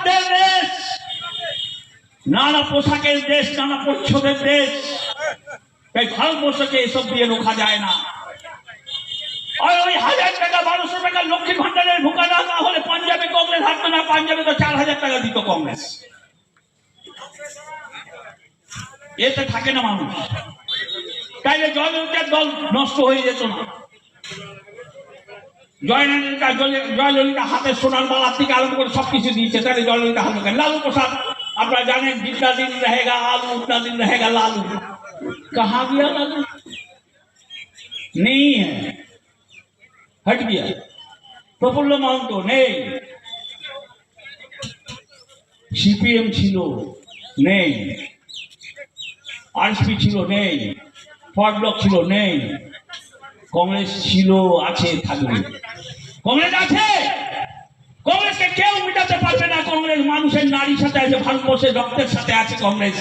খাদ্যের দেশ, নানা পোশাকের দেশ, নানা পরিচ্ছদের দেশ। তাই ভারতবর্ষকে এসব দিয়ে রোখা যায় না। আর ওই 1000 টাকা 1200 টাকা লক্ষ্মী ভান্ডারের ঢোকা না হলে পাঞ্জাবে কংগ্রেস হাঁটতো না। পাঞ্জাবে তো 4000 টাকা দিত কংগ্রেস। এতে থাকে না মানুষ। তাইলে জয়ললিতার দল নষ্ট হয়ে যেত না। জয়ললিতা হাতে সোনার মালা থেকে আরম্ভ করে সবকিছু দিয়েছে, তাহলে জয়ললিতা হাতে কেন? লালু প্রসাদ আপনারা জানেন, जितना दिन रहेगा आलू उतना दिन रहेगा लालू। कहाँ गया लालू? नहीं है, हट गया। প্রফুল্ল মহন্ত নেই, সিপিএম ছিল নেই, আরএসপি ছিল নেই, ফরওয়ার্ড ব্লক ছিল নেই, কংগ্রেস ছিল, আছে, থাকবে। কংগ্রেস আছে, কংগ্রেসকে কেউ মিটাতে পারবে না। কংগ্রেস মানুষের নারীর সাথে আছে, ভারতবর্ষের রক্তের সাথে আছে কংগ্রেস।